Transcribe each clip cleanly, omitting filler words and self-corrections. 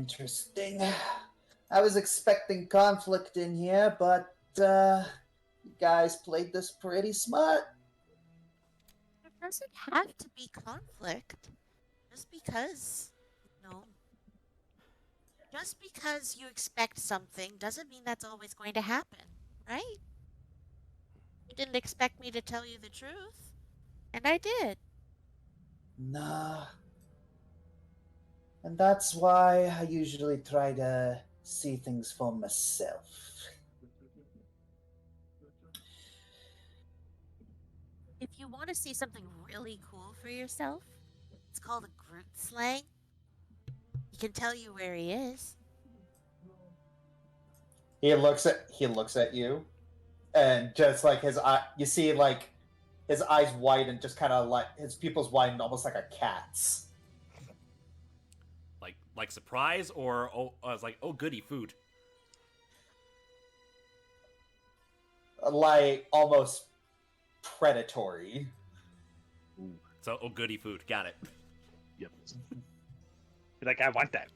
Interesting. I was expecting conflict in here, but you guys played this pretty smart. There doesn't have to be conflict. Just because, you know, just because you expect something doesn't mean that's always going to happen, right? You didn't expect me to tell you the truth, and I did. Nah. And that's why I usually try to see things for myself. If you want to see something really cool for yourself, it's called a Groot slang. He can tell you where he is. He looks at you, and just like his eye, you see like his eyes widen, just kind of like his pupils widen, almost like a cat's. Like surprise, or I was like, oh goody, food. Like almost predatory. So oh goody, food. Got it. Yep. Be like, I want that.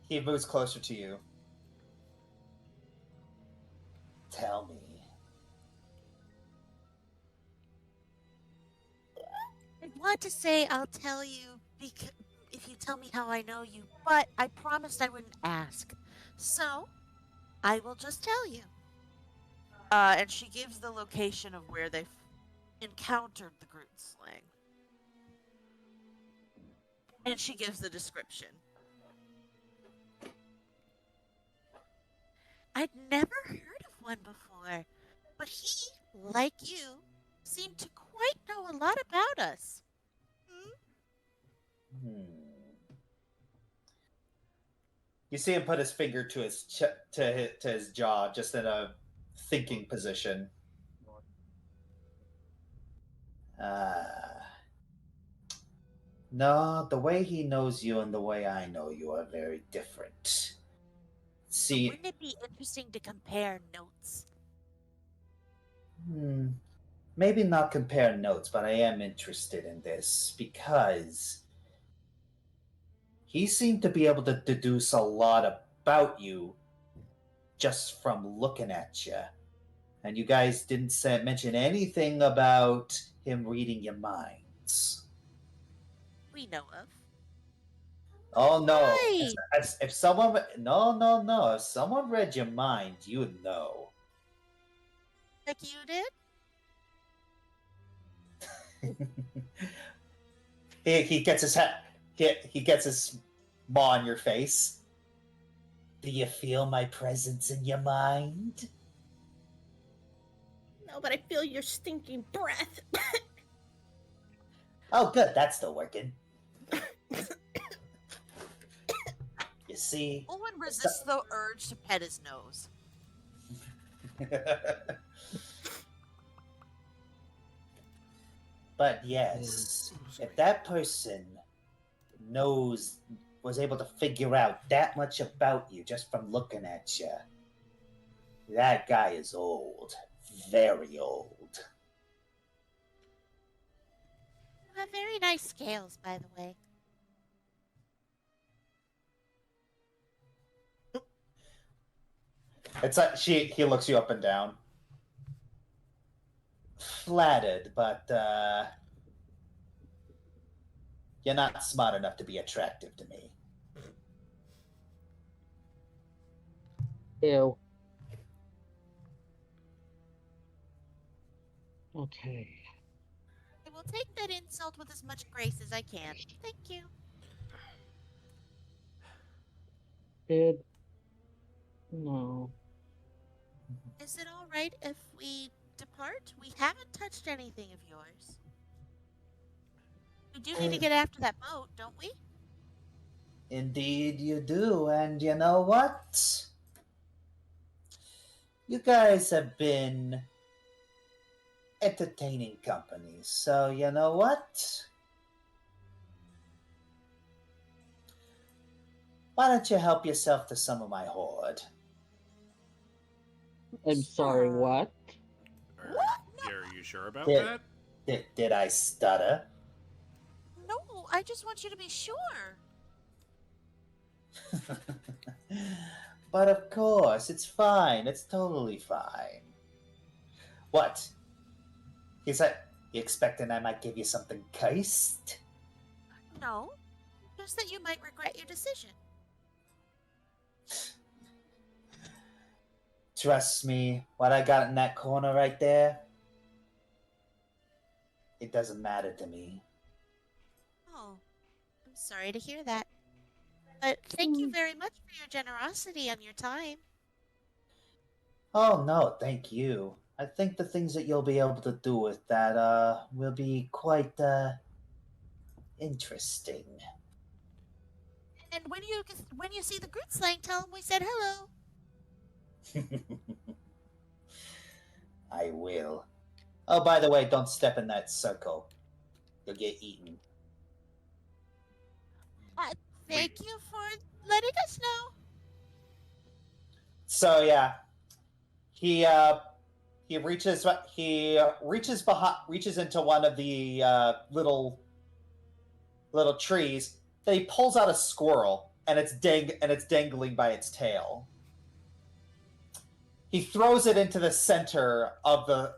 He moves closer to you. Tell me. I want to say I'll tell you because if you tell me how I know you, but I promised I wouldn't ask. So, I will just tell you. And she gives the location of where they've encountered the Groot slang. And she gives the description. I'd never heard of one before, but he, like you, seemed to quite know a lot about us. You see him put his finger to his to his jaw, just in a thinking position. No, the way he knows you and the way I know you are very different. See, Wouldn't it be interesting to compare notes? Maybe not compare notes, but I am interested in this because he seemed to be able to deduce a lot about you just from looking at you. And you guys didn't mention anything about him reading your minds. We know of. Oh no! Right. If someone no, if someone read your mind, you would know. Like you did? he gets his head. He gets his maw on your face. Do you feel my presence in your mind? No, but I feel your stinking breath. Oh, good. That's still working. You see? Owen resists the urge to pet his nose. But yes, if that person was able to figure out that much about you just from looking at you, that guy is old. Very old. You have very nice scales, by the way. It's like he looks you up and down. Flattered, but you're not smart enough to be attractive to me. Ew. Okay. I will take that insult with as much grace as I can. Thank you. No. Is it all right if we depart? We haven't touched anything of yours. We do need to get after that boat, don't we? Indeed, you do. And you know what? You guys have been entertaining company. So, you know what? Why don't you help yourself to some of my horde? I'm sorry, what? Are you sure about Yeah. that? Did I stutter? No, I just want you to be sure. But of course, it's fine. It's totally fine. What? He said, you expecting I might give you something cursed? No, just that you might regret your decision. Trust me, what I got in that corner right there, it doesn't matter to me. Oh, I'm sorry to hear that. But thank you very much for your generosity and your time. Oh no, thank you. I think the things that you'll be able to do with that will be quite interesting. And when you see the Groot slang, tell him we said hello. I will. Oh, by the way, don't step in that circle. You'll get eaten. Thank you for letting us know. So yeah, he reaches into one of the little trees. Then he pulls out a squirrel, and it's dangling by its tail. He throws it into the center of the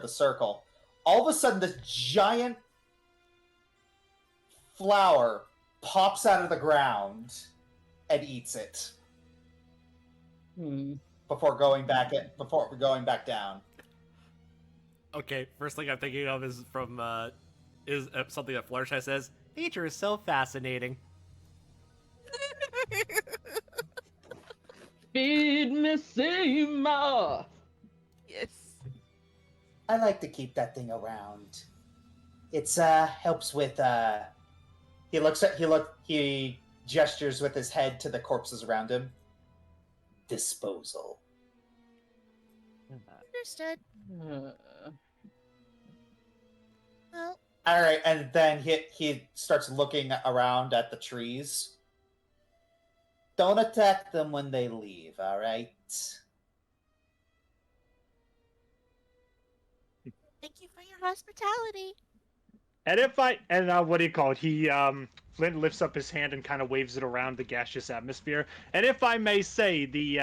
circle. All of a sudden, this giant flower pops out of the ground and eats it before going back down. Okay, first thing I'm thinking of is from something that Fluttershy says. Nature is so fascinating. Feed me, Seymour. Yes. I like to keep that thing around. It's helps with he gestures with his head to the corpses around him. Disposal. Understood. Well, All right, and then he starts looking around at the trees. Don't attack them when they leave, all right? thank you for your hospitality. And what do you call it? Flint lifts up his hand and kind of waves it around the gaseous atmosphere. And if I may say, the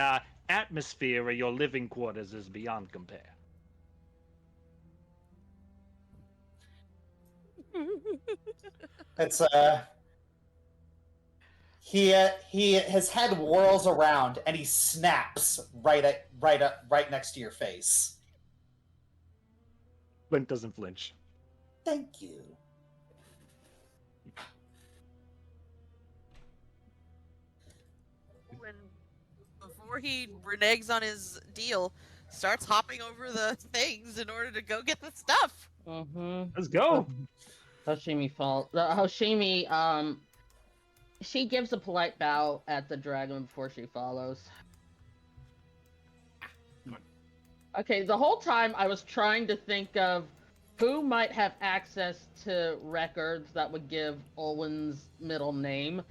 atmosphere of your living quarters is beyond compare. It's his head whirls around and he snaps right next to your face. Flint doesn't flinch. Thank you. When before he reneges on his deal, starts hopping over the things in order to go get the stuff. Let's go. Hoshimi, she gives a polite bow at the dragon before she follows. Okay, the whole time I was trying to think of who might have access to records that would give Owen's middle name,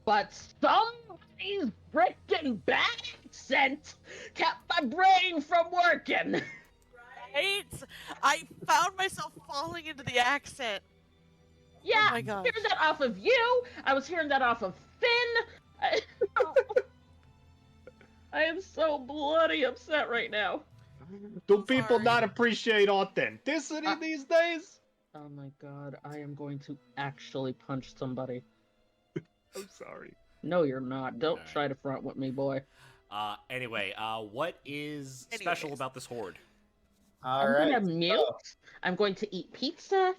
but somebody's freaking bad accent kept my brain from working. Right? I found myself falling into the accent. Yeah, Oh my gosh. hearing that off of you. I was hearing that off of Finn. I am so bloody upset right now. Do people Sorry. not appreciate authenticity these days? Oh my god, I am going to actually punch somebody. I'm sorry. No, you're not. Don't Alright. try to front with me, boy. Anyway, what is special Anyways. about this horde? All I'm right. gonna mute. I'm going to eat pizza.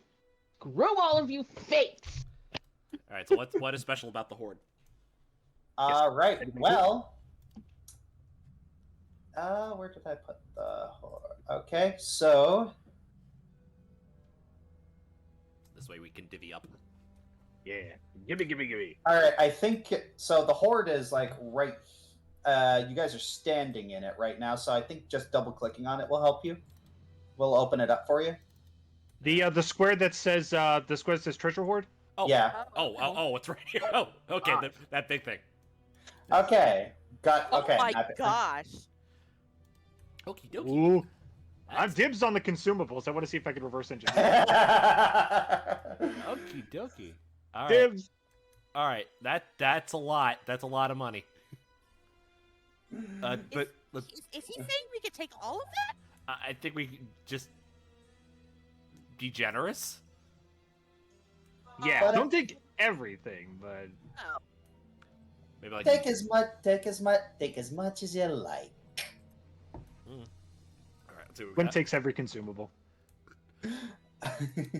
Screw all of you fakes. All right, so what is special about the horde? All right. Well, where did I put the horde? Okay, so This way we can divvy up. Yeah. Gimme. all right. I think so. The horde is like right. You guys are standing in it right now, so I think just double clicking on it will help you. We'll open it up for you. The square that says treasure hoard? Oh, Yeah. Oh, it's right here. Oh, okay, that big thing. Okay. Okay. Oh my not- gosh. Okie dokie. Ooh. I'm dibs on the consumables. I want to see if I can reverse engineer. Okie dokie. All right. Dibs. All right. That's a lot. That's a lot of money. But let's, Is he saying we could take all of that? I think we could just be generous. Yeah, But, don't take everything, but Oh. Maybe like take as much as you like. All right. Let's see what we Quinn got. takes every consumable.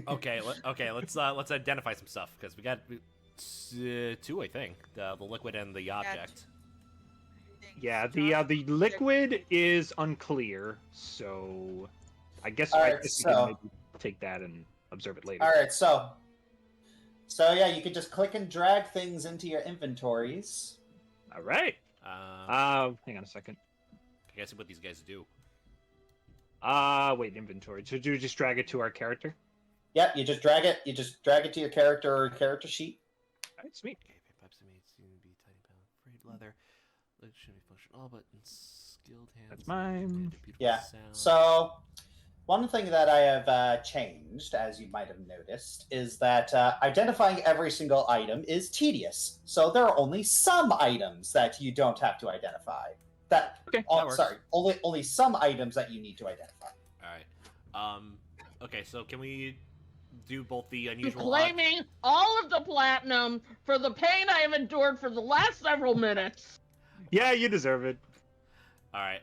Okay. Let's identify some stuff because we got two, I think. The liquid and the object. Yeah, the liquid is unclear, so I guess Alright, I guess we so- can maybe take that and observe it later. All right, so yeah, you can just click and drag things into your inventories. All right. Hang on a second. I guess what these guys do. Wait, inventory. So do you just drag it to our character? Yep, you just drag it. You just drag it to your character sheet. All right, sweet. Okay, pipes are made seem to be tiny pound frayed leather. It should be function all buttons. Skilled hands. That's mine. Yeah. So one thing that I have changed, as you might have noticed, is that identifying every single item is tedious. So there are only some items that you don't have to identify. Okay, that works. Sorry, only some items that you need to identify. All right. Okay, so can we do both the I'm unusual? claiming all of the platinum for the pain I have endured for the last several minutes. Yeah, you deserve it. All right.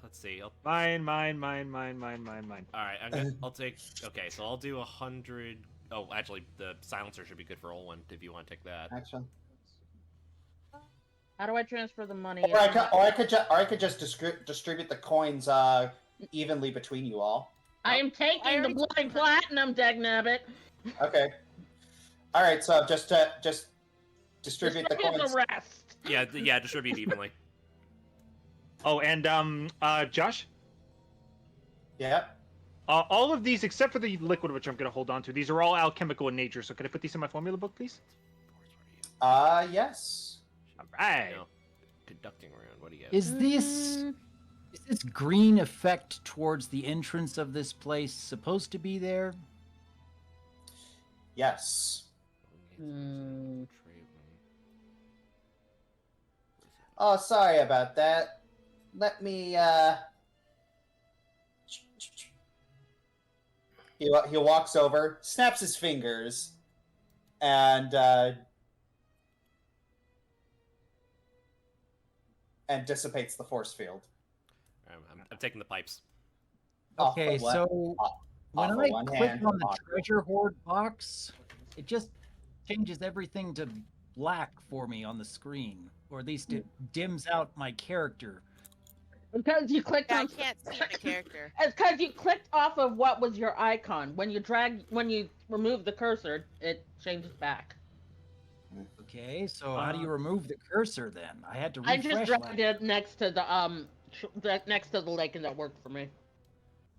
Let's see. Mine. All right. I'll take. Okay, so I'll do 100. Oh, actually, the silencer should be good for Olwen if you want to take that. Actually, How do I transfer the money? or I could just distribute the coins evenly between you all. I am taking the blind platinum, Dagnabbit. Okay. All right. So just distribute the Distribute coins. the rest. Yeah, distribute evenly. Oh, and Josh, Yep. all of these except for the liquid, which I'm gonna hold on to, these are all alchemical in nature. So can I put these in my formula book, please? Yes. All right. No. Conducting round. What do you have? Is this green effect towards the entrance of this place supposed to be there? Yes. Hmm. Oh, sorry about that. Let me. He walks over, snaps his fingers, and dissipates the force field. I'm taking the pipes. Off Okay, of one- so when off of I one click hand, on the off- treasure hoard box, it just changes everything to black for me on the screen, or at least it dims out my character. Because you clicked Yeah, I on. can't see the character. It's because you clicked off of what was your icon. When you remove the cursor, it changes back. Okay, so how do you remove the cursor then? I had to I refresh. just dragged it next to the next to the lake, and that worked for me.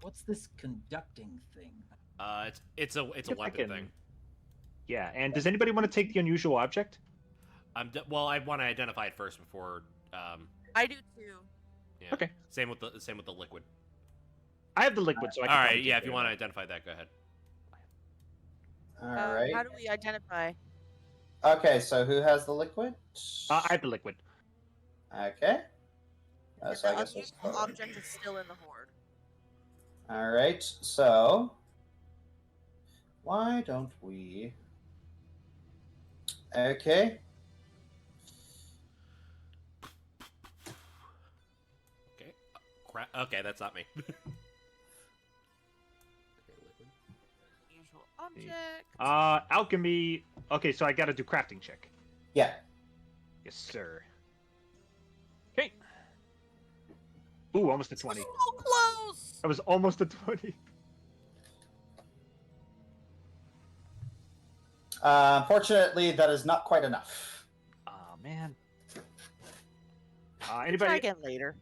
What's this conducting thing? It's a If I weapon can- thing. Yeah, and does anybody want to take the unusual object? Well, I want to identify it first before. I do too. Yeah. Okay. Same with the liquid. I have the liquid, so I can. All probably right. take Yeah. If care you of want to that. identify that, go ahead. All right. How do we identify? Okay, so who has the liquid? I have the liquid. Okay. So I The guess unusual we'll... object is still in the horde. All right. So why don't we? Okay. Okay. Okay, that's not me. Okay, liquid. Unusual object. Alchemy. Okay, so I got to do crafting check. Yeah. Yes, sir. Okay. Ooh, almost a 20. So close. That was almost a 20. Unfortunately, that is not quite enough. Oh man. Try Anybody? again later.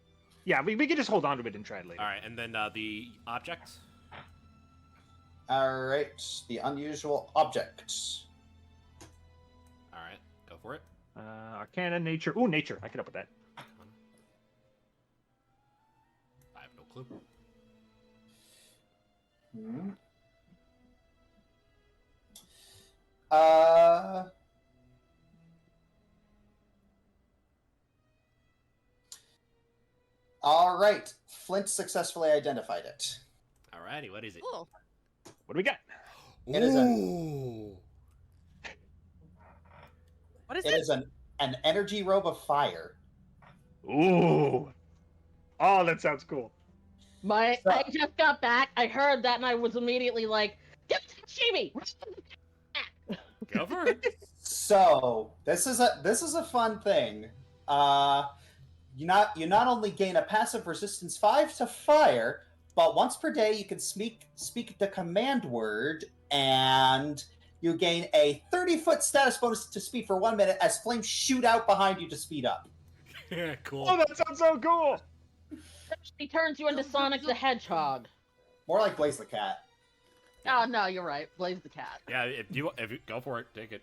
Yeah, we can just hold on to it and try it later. All right, and then the object. All right. The unusual object. All right, go for it. Arcana, nature. Ooh, nature. I can up with that. I have no clue. Hmm. All right. Flint successfully identified it. Alrighty, what is it? Cool. What do we got? It is a- Ooh. What is It it? is an energy robe of fire. Ooh. Oh, that sounds cool. I just got back. I heard that and I was immediately like, "Get Sashimi!" Go for it. So this is a fun thing. You not only gain a passive resistance 5 to fire, but once per day you can speak the command word, and you gain a 30-foot status bonus to speed for 1 minute as flames shoot out behind you to speed up. Yeah, cool. Oh, that sounds so cool. He turns you into Sonic the Hedgehog. More like Blaze the Cat. Oh no, you're right. Blaze the Cat. Yeah, if you go for it, take it.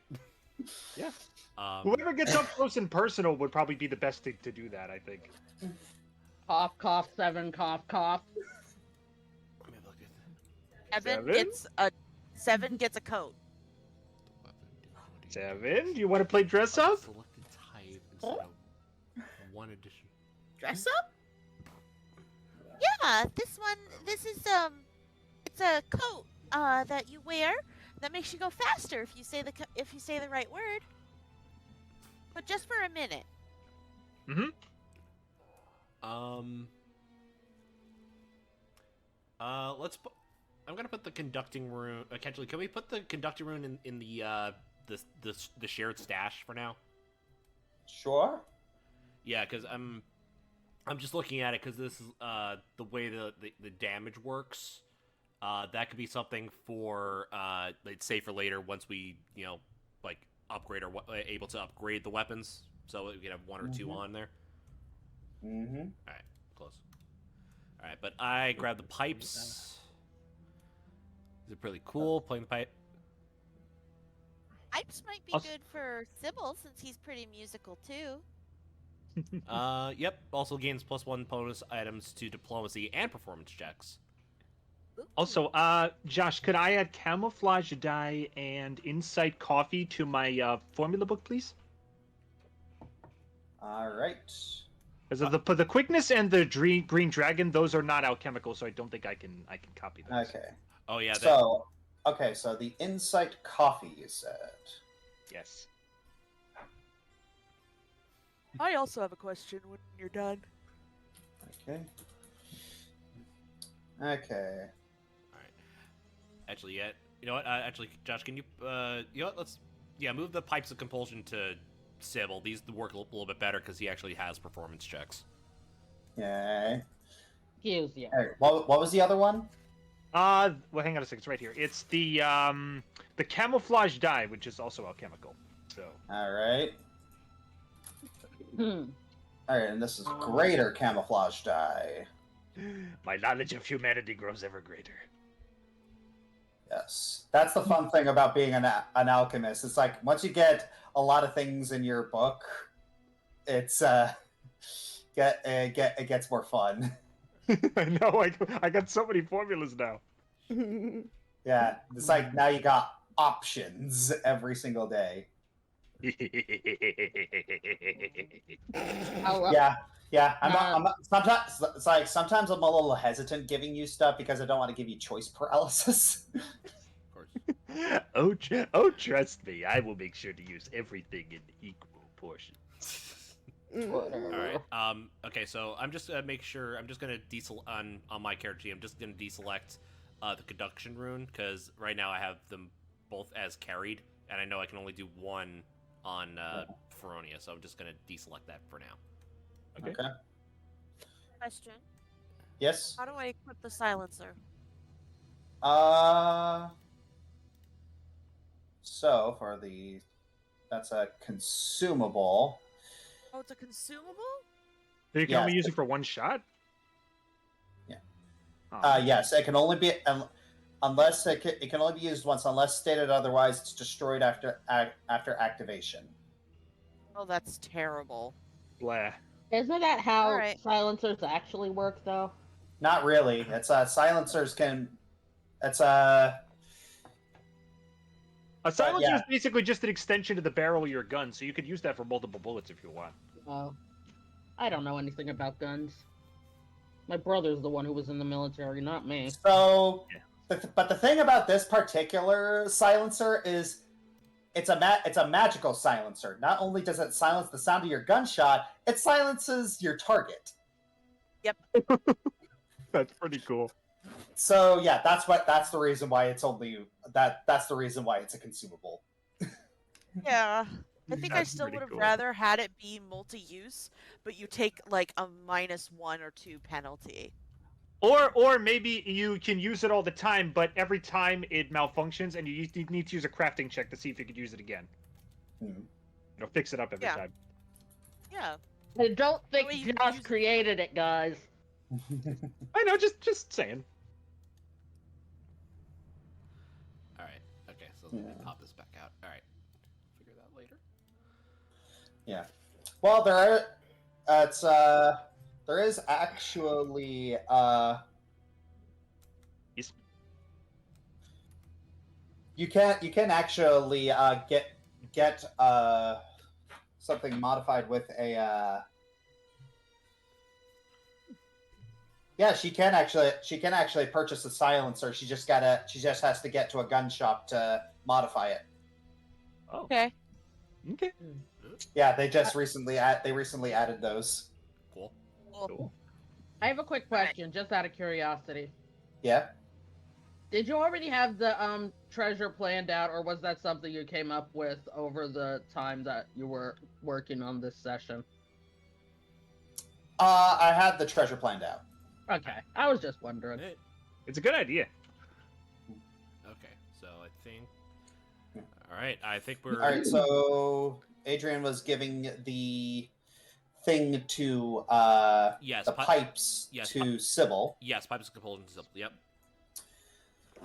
Yeah. Um, Whoever gets up close and personal would probably be the best thing to do that, I think. Cough, cough, 7, cough, cough. let me look at Seven Seven? gets a 7 gets a coat. 7? Do you want to play dress up? Selected type instead of one addition. Dress up? Yeah, this is it's a coat that you wear that makes you go faster if you say the right word. But just for a minute. Mm-hmm. I'm gonna put the conducting rune. Actually, can we put the conducting rune in the shared stash for now? Sure. Yeah, because I'm just looking at it because this is the way the damage works. That could be something for let's say for later once we like upgrade or able to upgrade the weapons, so we can have one or two on there. Mm-hmm. All right, close. All right, but I grabbed the pipes. These are pretty cool. Playing the pipe. Pipes might be Also- good for Sybil since he's pretty musical too. Yep. Also gains +1 bonus items to diplomacy and performance checks. Also, Josh, could I add camouflage dye and insight coffee to my formula book, please? All right. Because the quickness and the green dragon, those are not alchemical, so I don't think I can copy those. Okay. Oh yeah. So the insight coffee you said. Yes. I also have a question when you're done. Okay. Okay. Actually, yeah. You know what? Actually, Josh, can you? You know what? Let's move the pipes of compulsion to Sybil. These work a little bit better because he actually has performance checks. Okay. Excuse you. All right. What was the other one? Well, hang on a second. It's right here. It's the camouflage dye, which is also alchemical. So. All right. Hmm. All right, and this is greater camouflage dye. My knowledge of humanity grows ever greater. Yes, that's the fun thing about being an alchemist. It's like once you get a lot of things in your book, it's it gets more fun. I know. I got so many formulas now. Yeah, it's like now you got options every single day. Oh, Yeah. I'm sometimes it's like sometimes I'm a little hesitant giving you stuff because I don't want to give you choice paralysis. Of course. Oh, trust me. I will make sure to use everything in equal portions. All right. Okay. So I'm just gonna make sure. I'm just gonna on my character sheet. I'm just gonna deselect the conduction rune because right now I have them both as carried, and I know I can only do one on Feronia, so I'm just gonna deselect that for now. Okay. Question: Yes. how do I equip the silencer? So that's a consumable. Oh, it's a consumable. So you can Yeah. only use it for one shot? Yeah. Oh. Yes, it can only be unless it can only be used once, unless stated otherwise. It's destroyed after activation. Oh, that's terrible. Blah. Isn't that how Alright. silencers actually work, though? Not really. It's silencers can. It's A silencer yeah. is basically just an extension to the barrel of your gun, so you could use that for multiple bullets if you want. Oh, I don't know anything about guns. My brother's the one who was in the military, not me. So, but the thing about this particular silencer is it's a magical silencer. Not only does it silence the sound of your gunshot, it silences your target. That's pretty cool. So yeah, that's the reason why it's only that's the reason why it's a consumable. Yeah. I think I That's still pretty would have cool. rather had it be multi-use, but you take like a -1 or 2 penalty. Or maybe you can use it all the time, but every time it malfunctions, and you need to use a crafting check to see if you could use it again. Hmm. It'll fix it up every Yeah. time. Yeah. I don't think way you Josh use it. created it, guys. I know, just saying. All right. Okay. So let me pop this back out. All right. Figure that later. Yeah. Well, there is actually Yes. you can actually get something modified with a yeah, she can actually purchase a silencer. She just has to get to a gun shop to modify it. Oh. Okay. Okay. Yeah, they recently added those. Cool. Cool. I have a quick question, just out of curiosity. Yeah. Did you already have the treasure planned out, or was that something you came up with over the time that you were working on this session? I had the treasure planned out. Okay, I was just wondering. Hey, It's a good idea. okay. So I think. All right. I think we're. All right, so Adrian was giving the thing to Yes. the pipes yes, to Sybil. Yes. Pipes of compulsion. Yep.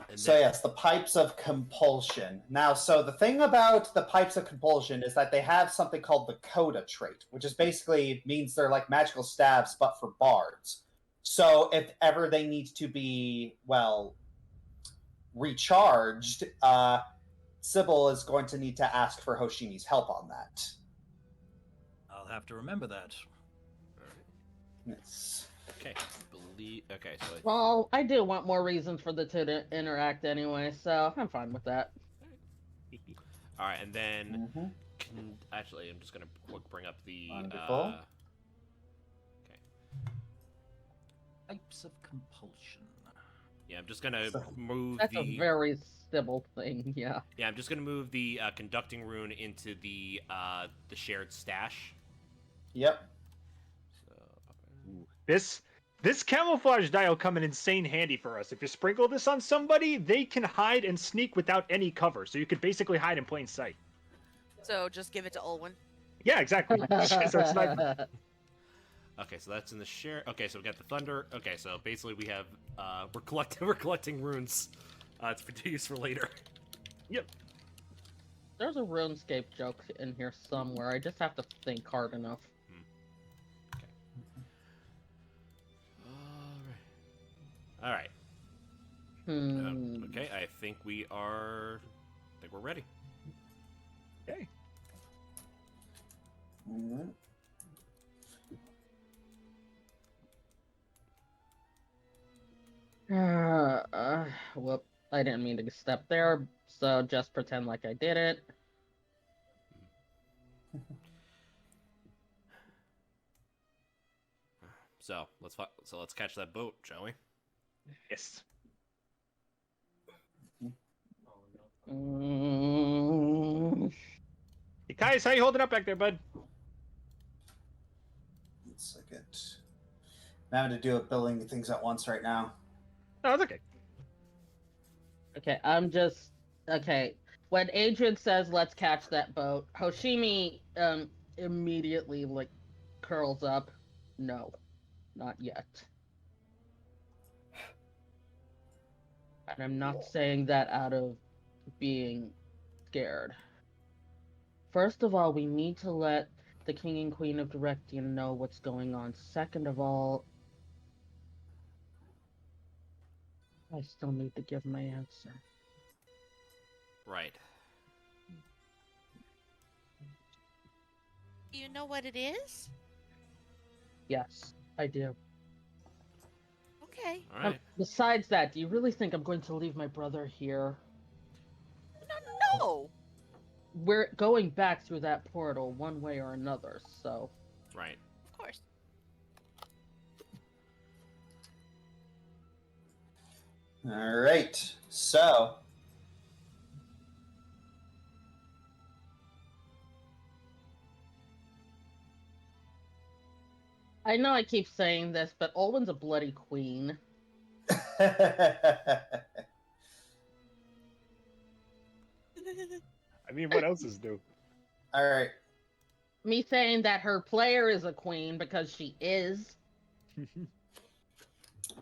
And So yes, the pipes of compulsion. Now, so the thing about the pipes of compulsion is that they have something called the coda trait, which is basically means they're like magical staves, but for bards. So if ever they need to be, well, recharged, Sybil is going to need to ask for Hoshimi's help on that. I'll have to remember that. All right. Yes. Okay. Okay. So. Well, I do want more reasons for the two to interact anyway, so I'm fine with that. All right, and then Mm-hmm. actually, I'm just gonna bring up the. Wonderful. Okay. Types of compulsion. Yeah, I'm just gonna move That's the. a very Sybil thing, yeah. Yeah, I'm just gonna move the conducting rune into the shared stash. Yep. So, This camouflage die will come in insane handy for us. If you sprinkle this on somebody, they can hide and sneak without any cover. So you could basically hide in plain sight. So just give it to Olwen. Yeah, exactly. So it's not... okay, so that's in the share. Okay, so we got the thunder. Okay, so basically we have we're collecting runes. It's to use for later. Yep. There's a RuneScape joke in here somewhere. I just have to think hard enough. All right. Hmm. Okay, I think we're ready. Okay. Mm-hmm. Whoop. I didn't mean to step there, so just pretend like I did it. So let's catch that boat, shall we? Yes. Mm, Hey, Kais, how you holding up back there, bud? 1 second. I'm having to do a billion things at once right now. No, it's okay. okay, okay. When Adrian says let's catch that boat, Hoshimi immediately like curls up. No, not yet. And I'm not saying that out of being scared. First of all, we need to let the King and Queen of Directian know what's going on. Second of all, I still need to give my answer. Right. Do you know what it is? Yes, I do. Okay. All right. Besides that, do you really think I'm going to leave my brother here? No. We're going back through that portal one way or another, so... Right. Of course. All right. So, I know I keep saying this, but Olwen's a bloody queen. I mean, what else is new? all right. Me saying that her player is a queen because she is.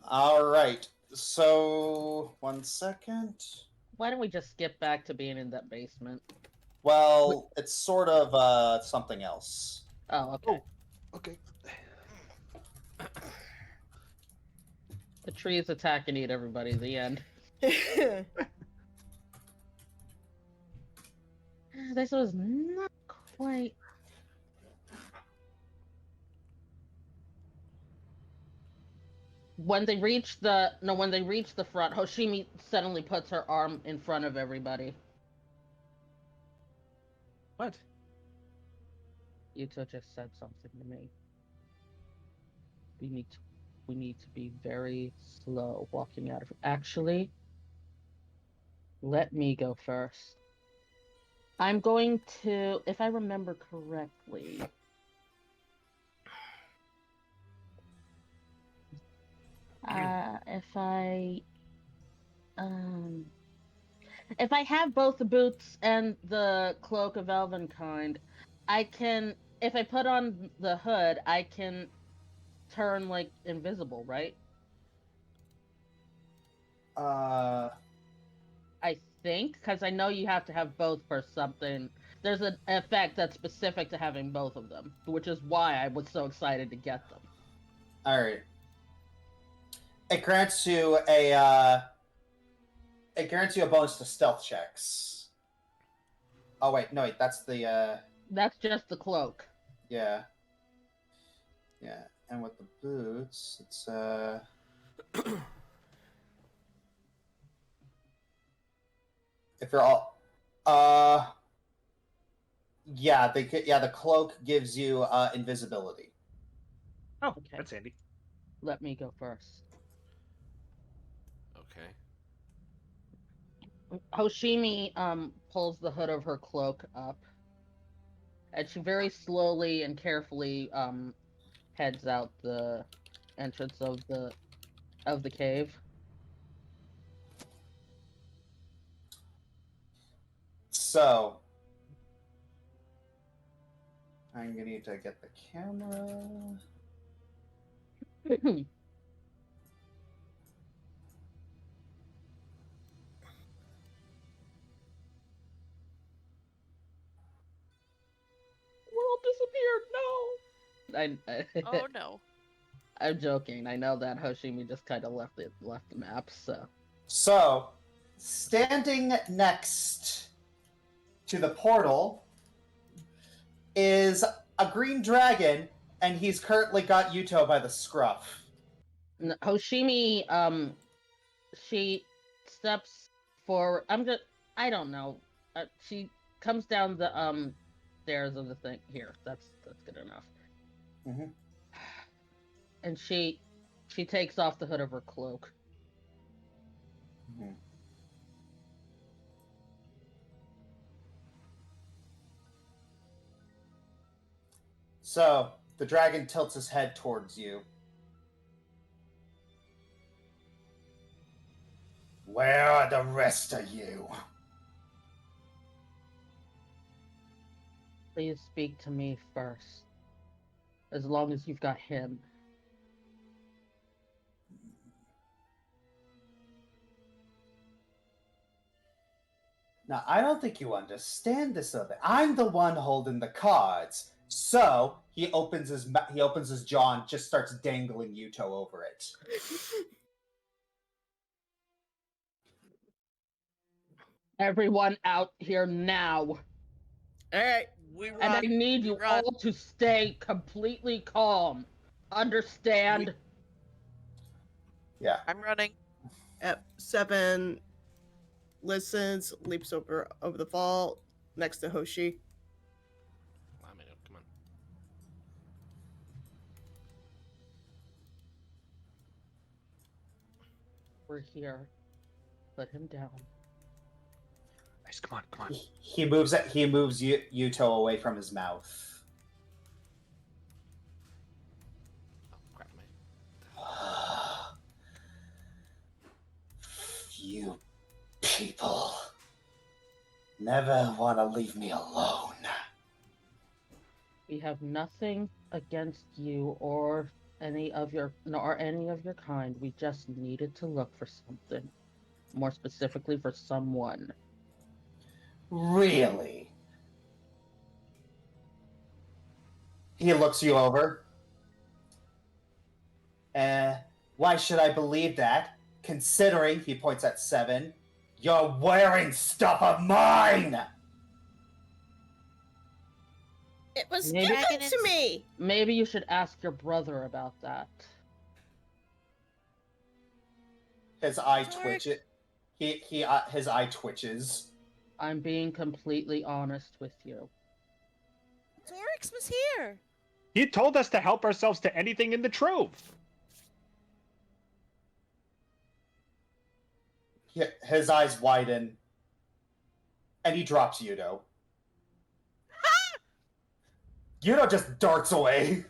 All right. So, 1 second. Why don't we just skip back to being in that basement? Well, it's sort of something else. Oh, okay. Okay. The trees attack and eat everybody. The end. This was not quite. When they reach the front, Hoshimi suddenly puts her arm in front of everybody. What? Yuto just said something to me. We need to be very slow walking out of. Actually, let me go first. I'm going to, if I remember correctly. If I have both the boots and the cloak of Elvenkind, I can. If I put on the hood, I can turn like invisible, right? I think, because I know you have to have both for something. There's an effect that's specific to having both of them, which is why I was so excited to get them. All right. It grants you a bonus to stealth checks. Oh wait, no wait, that's the That's just the cloak. yeah. Yeah, and with the boots, it's if you're all the cloak gives you invisibility. Oh, Okay. that's handy. Let me go first. Okay. Hoshimi pulls the hood of her cloak up, and she very slowly and carefully heads out the entrance of the cave. So I'm gonna need to get the camera. World disappeared. No. Oh no. I'm joking. I know that Hoshimi just kind of left the map. So, standing next to the portal is a green dragon, and he's currently got Yuto by the scruff. Hoshimi, she steps forward. I don't know. She comes down the stairs of the thing. Here, that's good enough. Mhm. And she takes off the hood of her cloak. Mhm. So, the dragon tilts his head towards you. Where are the rest of you? Please speak to me first. As long as you've got him. Now, I don't think you understand this of it. I'm the one holding the cards. So, he opens his jaw and just starts dangling Yuto over it. Everyone out here now. All right. We And I run. need we you run. all to stay completely calm. Understand? Yeah. I'm running. Yep. 7 listens, leaps over the vault next to Hoshi. I mean, come on. We're here. Put him down. Nice, come on. He moves Yuto away from his mouth. Oh, crap, man. You people never want to leave me alone. We have nothing against you or any of your kind. We just needed to look for something. More specifically for someone. Really? He looks you over. Why should I believe that? Considering, he points at 7, you're wearing stuff of mine! It was Maybe- given to me. Maybe you should ask your brother about that. His eye Sorry. twitches. His eye twitches. I'm being completely honest with you. Torix was here. He told us to help ourselves to anything in the trove. His eyes widen, and he drops Yuto. Yuto just darts away.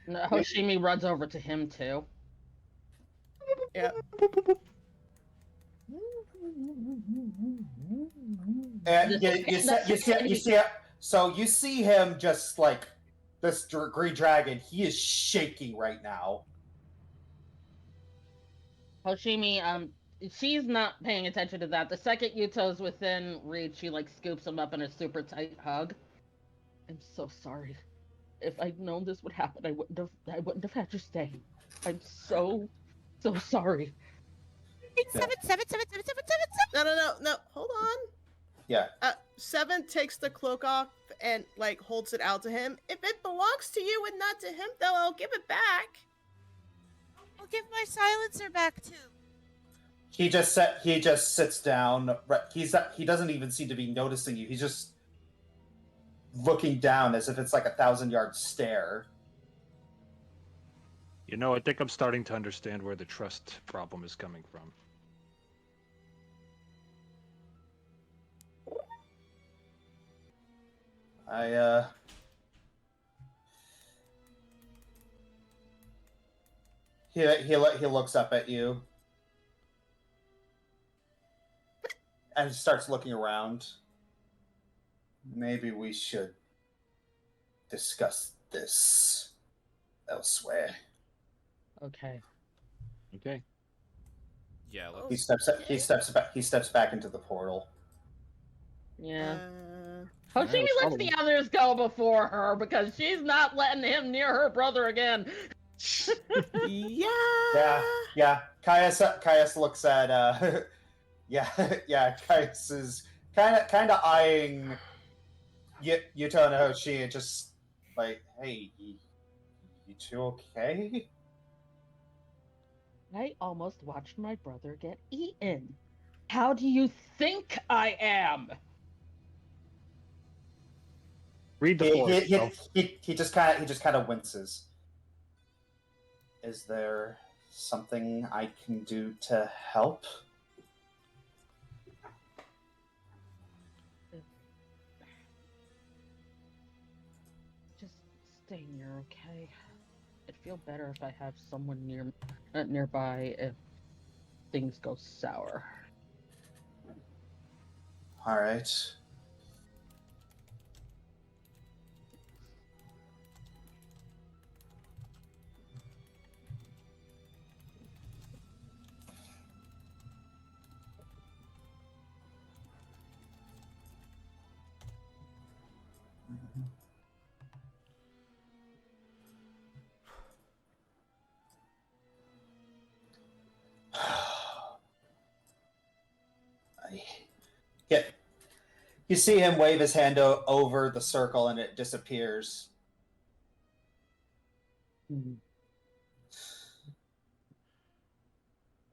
No, Hoshimi runs over to him too. Yeah. And so you see him just like this green dragon. He is shaking right now. Hoshimi, she's not paying attention to that. The second Yuto's within reach, she like scoops him up in a super tight hug. I'm so sorry. If I'd known this would happen, I wouldn't have had you stay. I'm so sorry. Seven. No. Hold on. Yeah. 7 takes the cloak off and like holds it out to him. If it belongs to you and not to him, though, I'll give it back. I'll give my silencer back too. He just sits down. He doesn't even seem to be noticing you. He's just looking down as if it's like a 1,000-yard stare. You know, I think I'm starting to understand where the trust problem is coming from. He looks up at you and starts looking around. Maybe we should discuss this elsewhere. Okay. Okay. Yeah, Oh. He steps back into the portal. Yeah. Uh, Hoshimi lets probably- the others go before her because she's not letting him near her brother again. yeah. Yeah. Caius looks at Caius is kind of eyeing Yuto and Hoshi and just like, hey, you two okay? I almost watched my brother get eaten. How do you think I am? Read the floor. He just kind of winces. Is there something I can do to help? Just stay near, okay? I'd feel better if I have someone nearby if things go sour. All right. I You see him wave his hand over the circle and it disappears.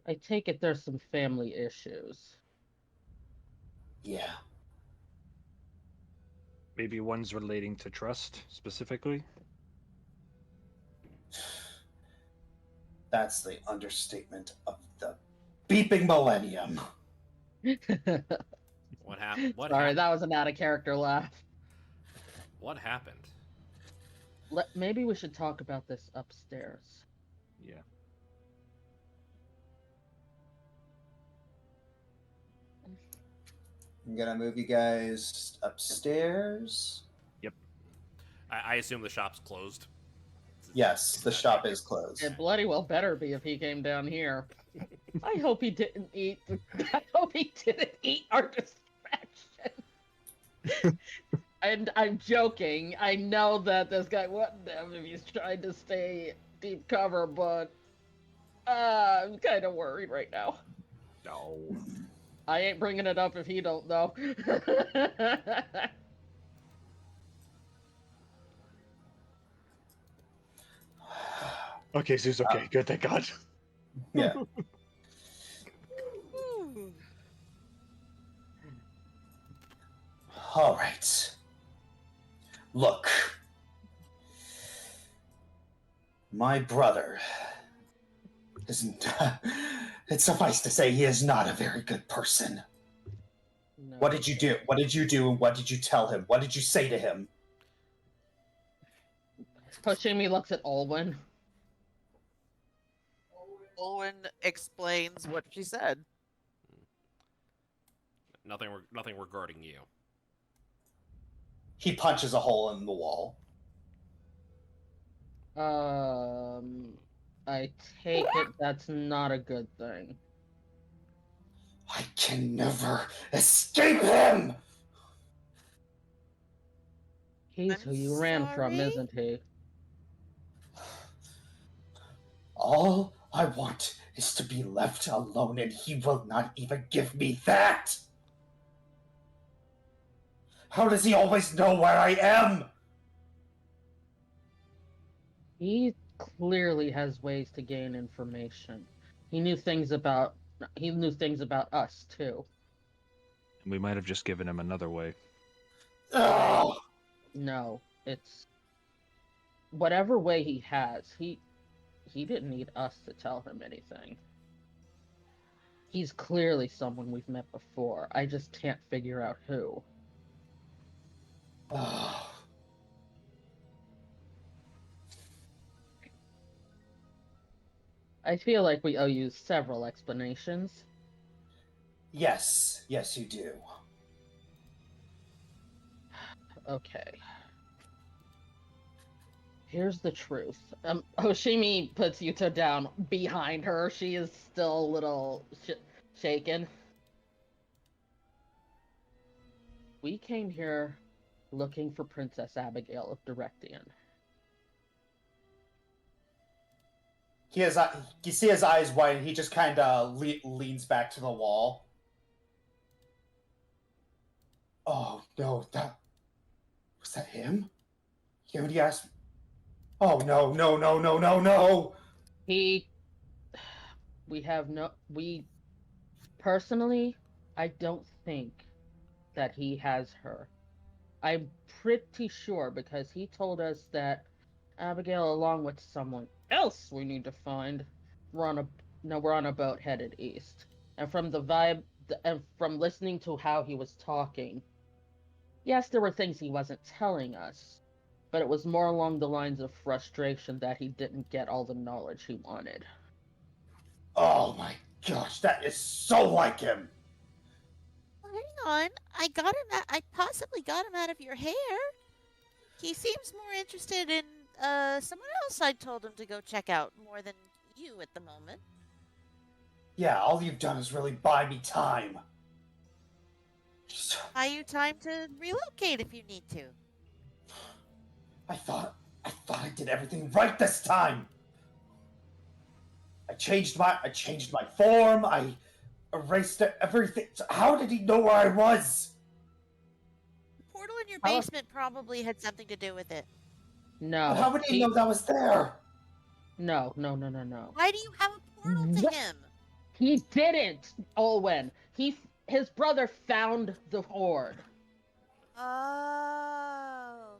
I take it there's some family issues. Yeah. Maybe one's relating to trust specifically. That's the understatement of the beeping millennium. What happened? Sorry, that was an out of character laugh. What happened? Maybe we should talk about this upstairs. Yeah. I'm gonna move you guys upstairs. I assume the shop's closed. Yes, the shop is closed. It bloody well better be if he came down here. I hope he didn't eat. I hope he didn't eat our distraction. And I'm joking. I know that this guy wouldn't have if he's trying to stay deep cover, but I'm kind of worried right now. No. I ain't bringing it up if he don't know. Okay, Zeus. Okay, good. Thank God. Yeah. All right. Look. My brother isn't. It's suffice to say, he is not a very good person. No. What did you do? What did you do? And what did you tell him? What did you say to him? Hoshimi looks at Olwen. Owen explains what she said. Nothing regarding you. He punches a hole in the wall. I take it that's not a good thing. I can never escape him! He's I'm who you ran from, sorry? isn't he? All I want is to be left alone, and he will not even give me that! How does he always know where I am? He clearly has ways to gain information. He knew things about us too. We might have just given him another way. Ugh. No, it's whatever way he has, he didn't need us to tell him anything. He's clearly someone we've met before. I just can't figure out who. Ugh. I feel like we owe you several explanations. Yes, you do. Okay. Here's the truth. Hoshimi puts Yuta down behind her. She is still a little shaken. We came here looking for Princess Abigail of Directian. You see his eyes widen. He just kind of leans back to the wall. Oh no, was that him? He asked. Oh no! We personally, I don't think that he has her. I'm pretty sure because he told us that Abigail, along with someone else we need to find, we're on a boat headed east. And from the vibe, and from listening to how he was talking, yes, there were things he wasn't telling us, but it was more along the lines of frustration that he didn't get all the knowledge he wanted. Oh my gosh, that is so like him. Hang on, I possibly got him out of your hair. He seems more interested in someone else I told him to go check out more than you at the moment. Yeah, all you've done is really buy me time. Buy you time to relocate if you need to. I thought I did everything right this time. I changed my form. I erased everything. How did he know where I was? in your How- basement probably had something to do with it. No. But how would he know that was there? No. Why do you have a portal to What? him? He didn't, Olwen. His brother found the horde. Oh.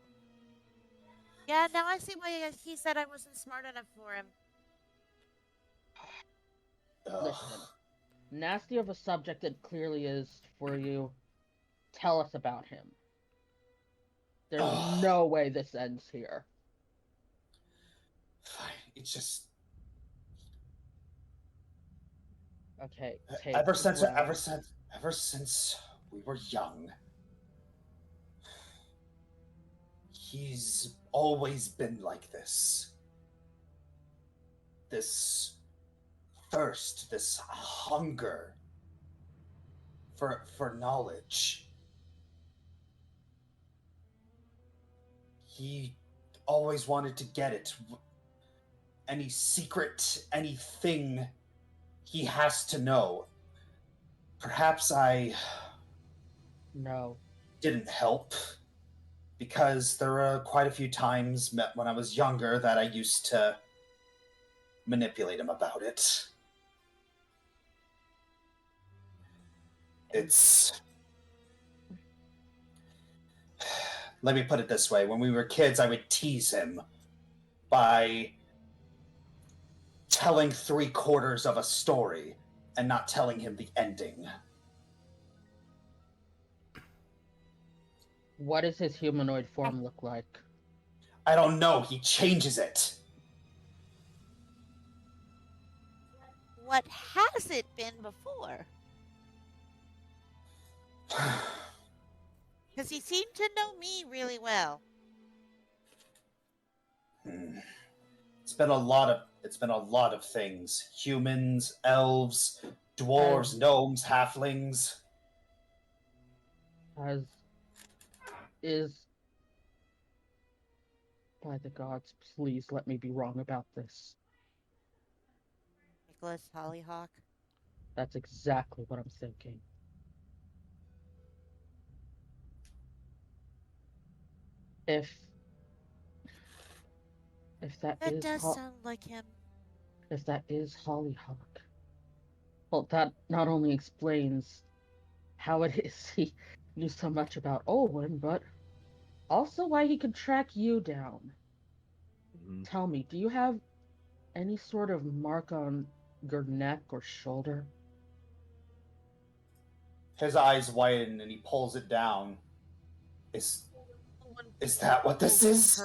Yeah, now I see why he said I wasn't smart enough for him. Listen, nasty of a subject it clearly is for you. Tell us about him. There's Ugh. no way this ends here. Fine. It's just Okay, take ever a since breath. we were young. He's always been like this. This thirst, this hunger for knowledge. He always wanted to get it. Any secret, anything he has to know. Perhaps I No. didn't help, because there were quite a few times when I was younger that I used to manipulate him about it. It's... Let me put it this way. When we were kids, I would tease him by telling 3/4 of a story and not telling him the ending. What does his humanoid form look like? I don't know. He changes it. What has it been before? Because he seemed to know me really well. It's been a lot of things. Humans, elves, dwarves, gnomes, halflings. By the gods, please let me be wrong about this. Nicholas Hollyhock. That's exactly what I'm thinking. If that That is does sound like him. if that is Hollyhock, well, that not only explains how it is he knew so much about Olwen, but also why he could track you down. Mhm. Tell me, do you have any sort of mark on your neck or shoulder? His eyes widen and he pulls it down. Is that what this is?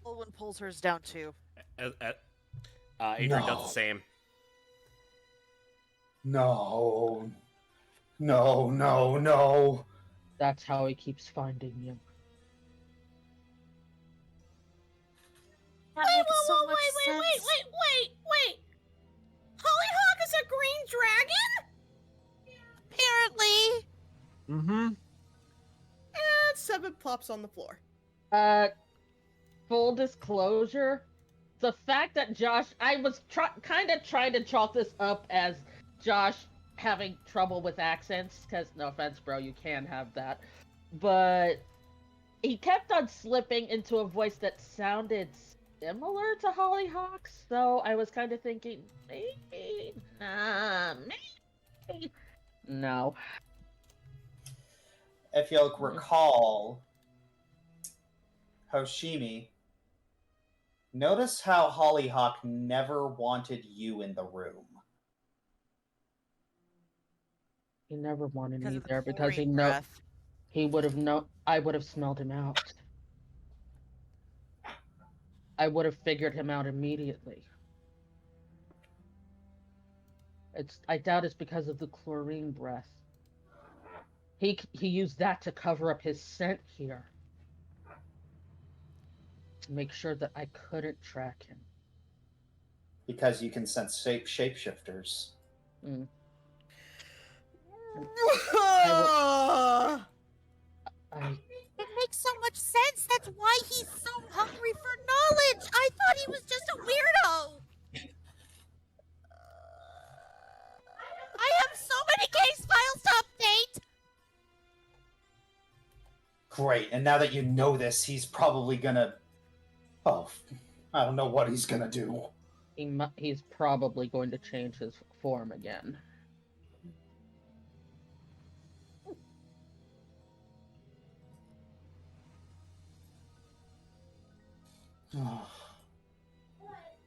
Olwen pulls hers down too. Adrian does No. the same. No. No. That's how he keeps finding you. That makes so much sense. Wait! Hollyhock is a green dragon? Apparently. Mm-hmm. And Seven plops on the floor. Full disclosure, the fact that Josh, I was kind of trying to chalk this up as Josh having trouble with accents, because no offense, bro, you can have that. But he kept on slipping into a voice that sounded similar to Hollyhock's, so I was kind of thinking, maybe. No. If you'll recall, Hoshimi, notice how Hollyhock never wanted you in the room. He never wanted Because me of the there because he chlorine breath. he would have known. I would have smelled him out. I would have figured him out immediately. I doubt it's because of the chlorine breath. He used that to cover up his scent here. To make sure that I couldn't track him. Because you can sense shapeshifters. Mm. It makes so much sense. That's why he's so hungry for knowledge. I thought he was just a weirdo. I have so many case files to update. Great, and now that you know this, he's probably gonna... Oh, I don't know what he's gonna do. He's probably going to change his form again.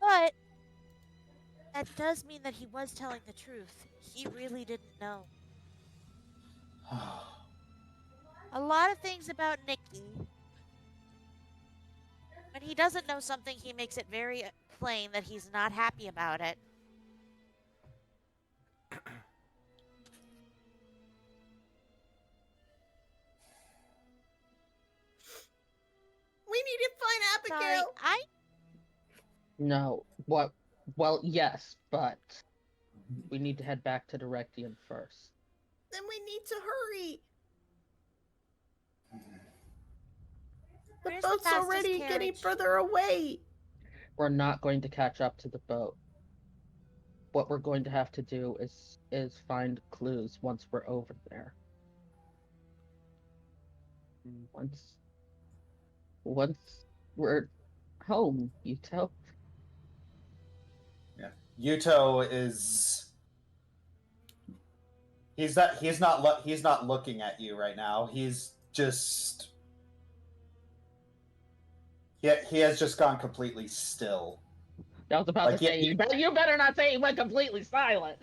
But that does mean that he was telling the truth. He really didn't know. A lot of things about Nikki. When he doesn't know something, he makes it very plain that he's not happy about it. We need to find Sorry, Abigail. No, what? Well, yes, but we need to head back to Directium first. Then we need to hurry. The Where's the boat's fastest already getting carriage? further away. We're not going to catch up to the boat. What we're going to have to do is find clues once we're over there. Once we're home, Yuto. Yeah, Yuto is... He's not looking at you right now. He's just... He has just gone completely still. I was about to say, you better not say he went completely silent.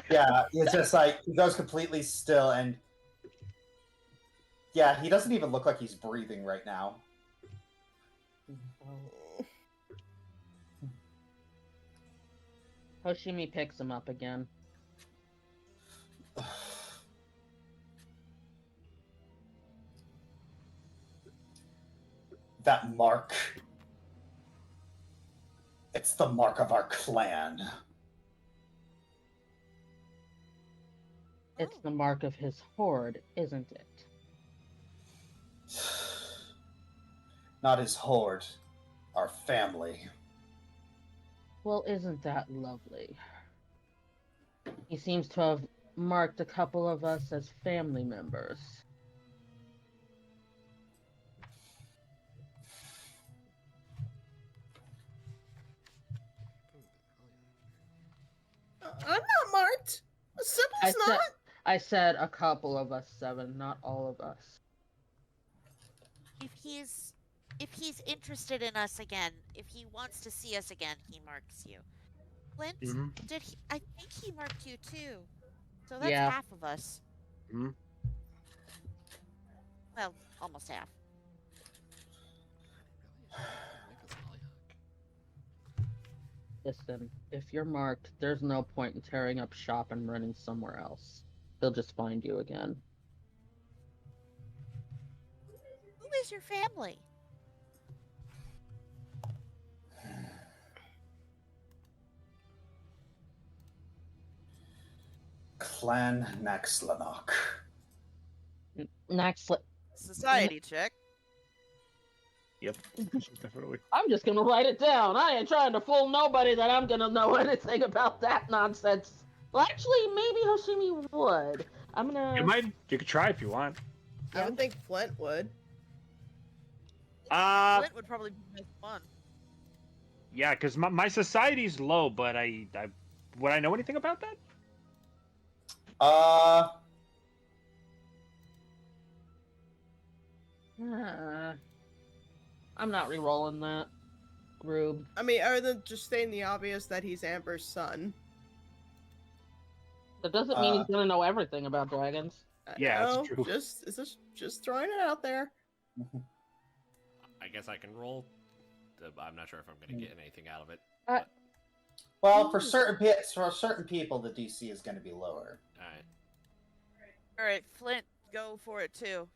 Yeah, it's just like, he goes completely still, and... Yeah, he doesn't even look like he's breathing right now. Hoshimi picks him up again. That mark. It's the mark of our clan. It's the mark of his horde, isn't it? Not his horde. Our family. Well, isn't that lovely? He seems to have marked a couple of us as family members. I'm not marked. Sybil's not. I said a couple of us, Seven, not all of us. If he's interested in us again, if he wants to see us again, he marks you. Flint, I think he marked you too. So that's half of us. Well, almost half. Listen, if you're marked, there's no point in tearing up shop and running somewhere else. They'll just find you again. Who is your family? Clan Naxlanok. Society check. Yep, definitely. I'm just gonna write it down. I ain't trying to fool nobody that I'm gonna know anything about that nonsense. Well, actually, maybe Hoshimi would. I'm gonna... You could try if you want. I would think Flint would. Flint would probably be the best one. Yeah, because my society's low, but would I know anything about that? I'm not re-rolling that. Rube. I mean, other than just stating the obvious that he's Amber's son. That doesn't mean he's gonna know everything about dragons. Yeah, that's true. Just throwing it out there. I guess I can roll. I'm not sure if I'm going to get anything out of it. Well, for certain people, the DC is going to be lower. All right, Flint, go for it too.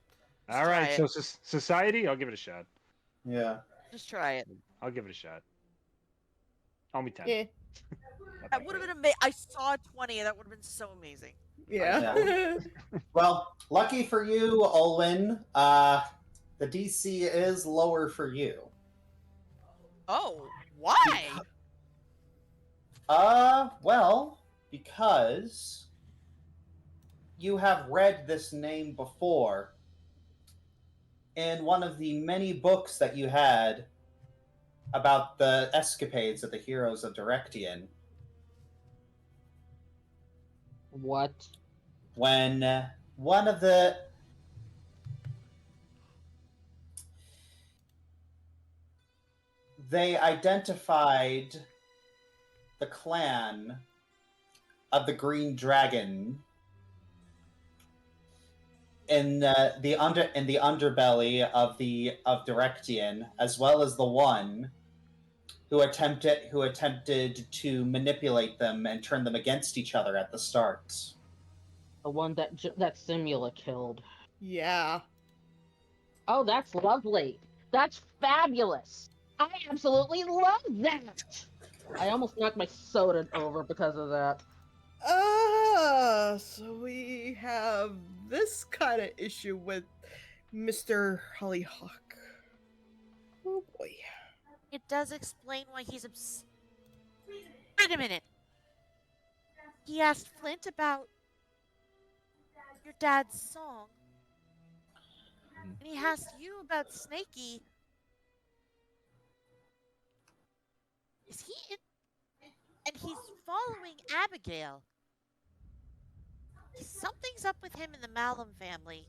All right, so society, I'll give it a shot. Yeah. Just try it. I'll give it a shot. Only 10. Yeah. That would have been amazing. I saw 20. That would have been so amazing. Yeah. Well, lucky for you, Olwyn, the DC is lower for you. Oh, why? Well, because you have read this name before in one of the many books that you had about the escapades of the heroes of Directian. What? When one of the they identified the clan of the Green Dragon in the underbelly of Directian, as well as the one who attempted to manipulate them and turn them against each other at the start. The one that Simula killed. Yeah. Oh, that's lovely. That's fabulous. I absolutely love that. I almost knocked my soda over because of that. So we have this kind of issue with Mr. Hollyhock. Oh boy. It does explain why he's Wait a minute. He asked Flint about your dad's song. And he asked you about Snakey. Is he in... And he's following Abigail. Something's up with him in the Malum family.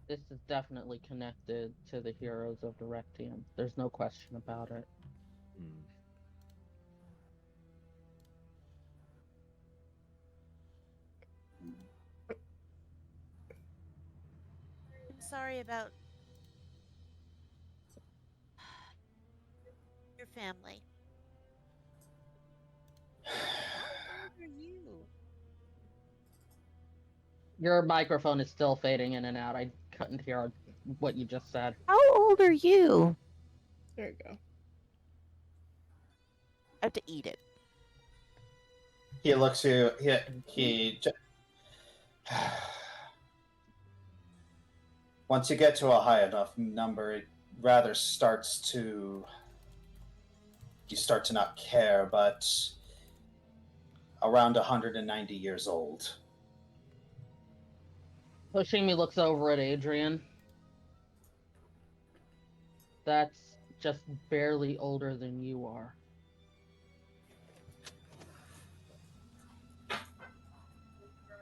This is definitely connected to the heroes of Directium. There's no question about it. I'm sorry about your family. How old are you? Your microphone is still fading in and out. I couldn't hear what you just said. How old are you? There you go. I have to eat it. He looks you. Once you get to a high enough number, it rather starts to. You start to not care, but around 190 years old. Hoshimi looks over at Adrian. That's just barely older than you are.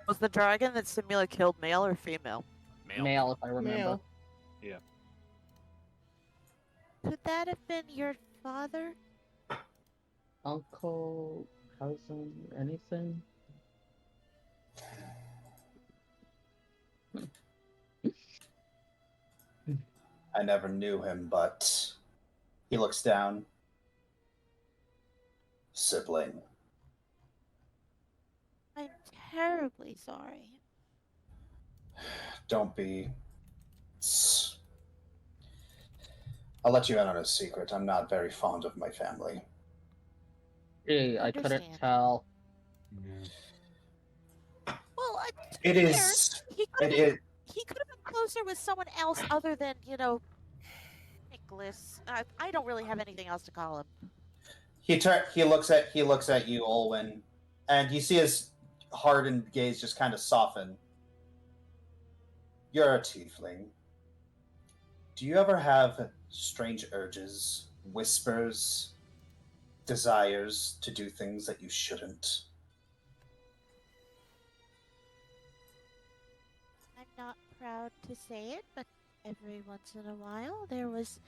Was the dragon that Simula killed male or female? Male, if I remember. Male. Yeah. Could that have been your father? Uncle, cousin, anything? I never knew him, but he looks down. Sibling. I'm terribly sorry. Don't be. I'll let you in on a secret. I'm not very fond of my family. Gee, I couldn't Understand. tell. Well, It fair, is. He could It have is. been closer with someone else other than, Nicholas. I don't really have anything else to call him. He looks at you, Olwen, and you see his hardened gaze just kind of soften. You're a tiefling. Do you ever have strange urges, whispers, desires to do things that you shouldn't? I'm not proud to say it, but every once in a while there was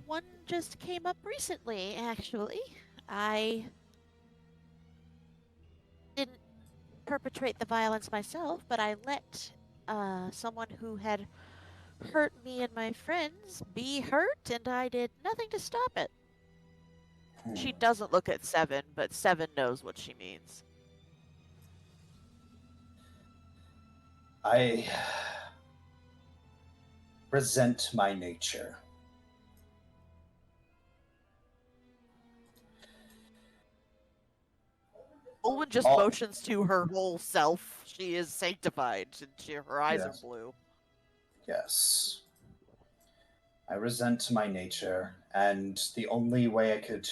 one just came up recently, actually. I didn't perpetrate the violence myself, but I let someone who had hurt me and my friends be hurt, and I did nothing to stop it. She doesn't look at Seven, but Seven knows what she means. I resent my nature. Olwen just Oh. motions to her whole self. She is sanctified, and her eyes Yes. are blue. Yes. I resent my nature, and the only way I could.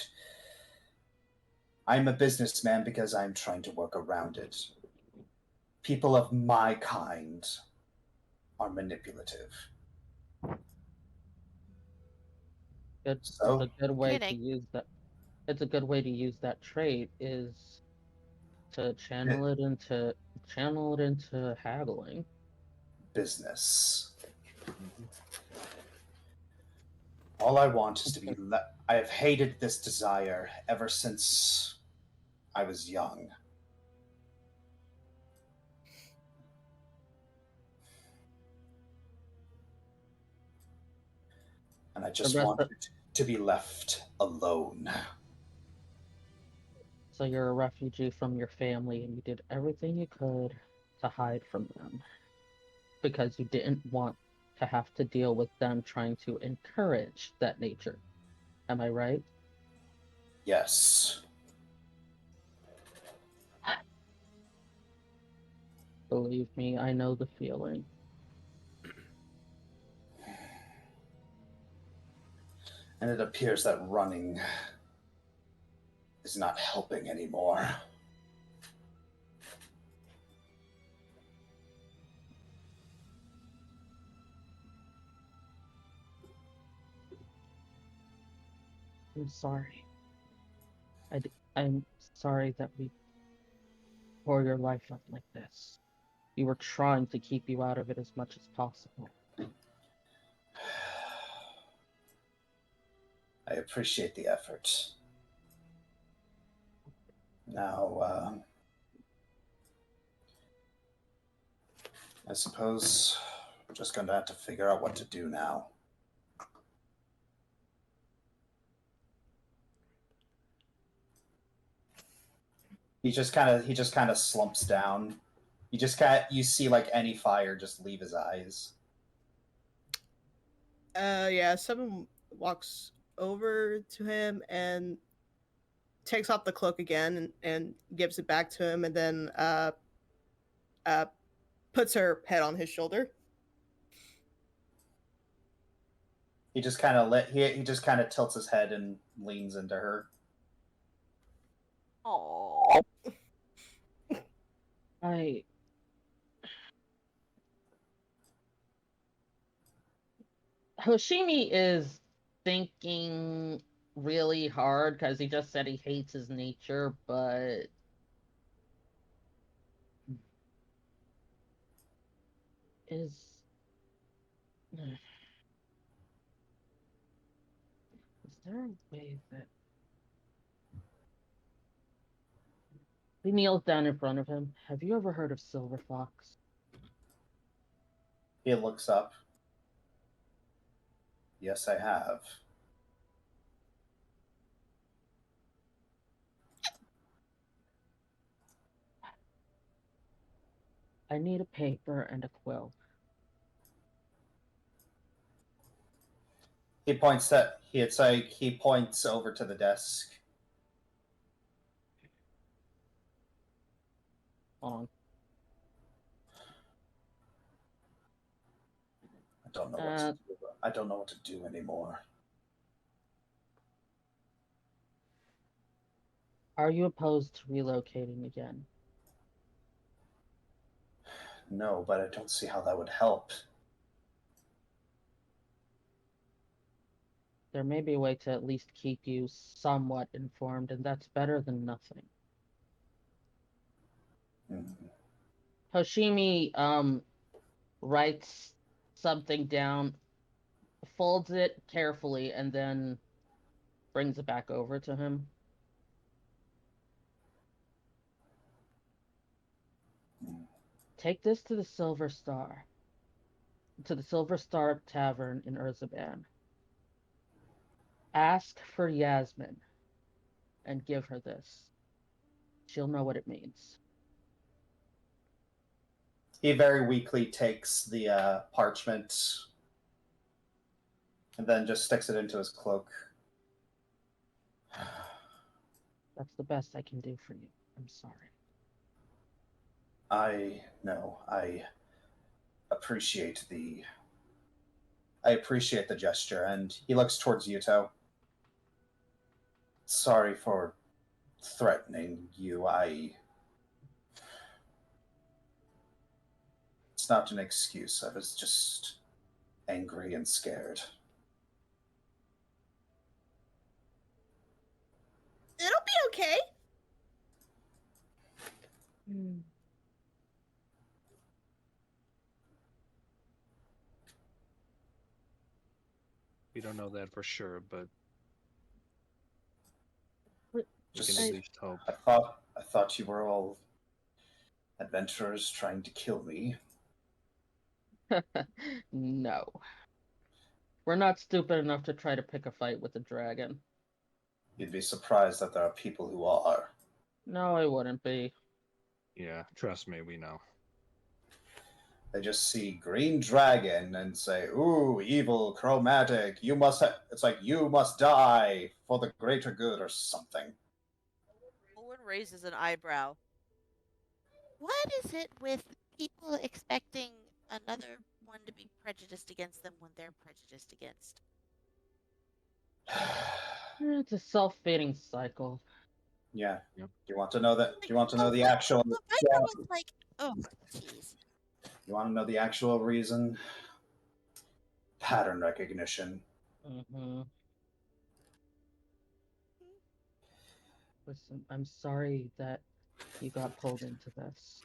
I'm a businessman because I'm trying to work around it. People of my kind are manipulative. It's So, a good way to Kidding. use that. It's a good way to use that trait is to channel it into haggling. business. All I want is to be. I have hated this desire ever since I was young. And I just rest want of- it to be left alone. So you're a refugee from your family, and you did everything you could to hide from them because you didn't want to have to deal with them trying to encourage that nature. Am I right? Yes. Believe me, I know the feeling. And it appears that running is not helping anymore. I'm sorry. I'm sorry that we tore your life up like this. We were trying to keep you out of it as much as possible. I appreciate the effort. Now, I suppose we're just going to have to figure out what to do now. He just kind of slumps down. You see like any fire just leave his eyes. Yeah, someone walks over to him and takes off the cloak again and gives it back to him, and then puts her head on his shoulder. He just kind of he just kind of tilts his head and leans into her. Oh. Hoshimi is thinking really hard because he just said he hates his nature, but is there a way that he kneels down in front of him? Have you ever heard of Silver Fox? He looks up. Yes, I have. I need a paper and a quill. He points over to the desk. Hold on. I don't know what to do. I don't know what to do anymore. Are you opposed to relocating again? No, but I don't see how that would help. There may be a way to at least keep you somewhat informed, and that's better than nothing. Hoshimi writes something down, folds it carefully, and then brings it back over to him. Take this to the Silver Star Tavern in Urzaban. Ask for Yasmin and give her this. She'll know what it means. He very weakly takes the parchment and then just sticks it into his cloak. That's the best I can do for you. I'm sorry. I know. I appreciate the gesture, and he looks towards Yuto. Sorry for threatening you. It's It's not an excuse. I was just angry and scared. It'll be okay. We don't know that for sure, but we Just can at least hope. I thought you were all adventurers trying to kill me. No. We're not stupid enough to try to pick a fight with a dragon. You'd be surprised that there are people who are. No, I wouldn't be. Yeah, trust me, we know. They just see green dragon and say, "Ooh, evil, chromatic. You must." It's like you must die for the greater good or something. Owen raises an eyebrow. What is it with people expecting another one to be prejudiced against them when they're prejudiced against? It's a self-feeding cycle. Yeah. Yep. Do you want to know that? Like, Do you want to know the but actual? Viper was like, oh, jeez. You want to know the actual reason? Pattern recognition. Mm-hmm. Listen, I'm sorry that you got pulled into this.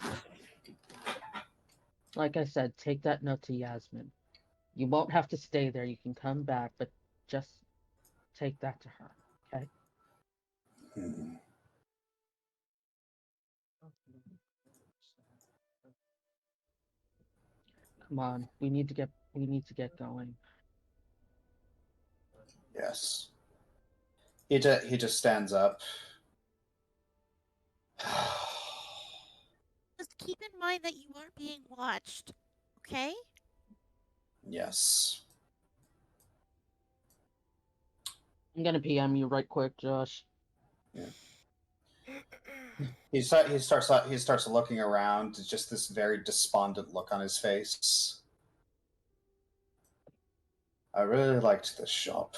Like I said, take that note to Yasmin. You won't have to stay there. You can come back, but just take that to her, okay? Hmm. Come on, we need to get going. Yes. He just stands up. Just keep in mind that you are being watched, okay? Yes. I'm gonna PM you right quick, Josh. Yeah. He starts looking around. Just this very despondent look on his face. I really liked this shop.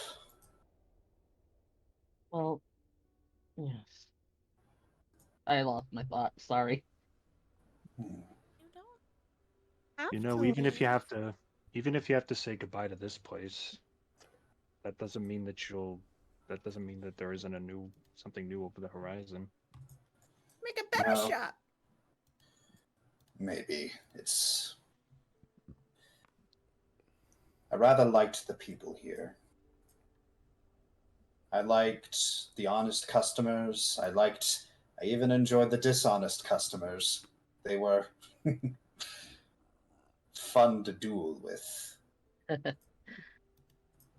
Well, yes. I lost my thought. Sorry. Hmm. You don't have You know, to even if you leave. have to say goodbye to this place, that doesn't mean that there isn't something new over the horizon. Make a better No. shot. Maybe I rather liked the people here. I liked the honest customers. I even enjoyed the dishonest customers. They were fun to duel with.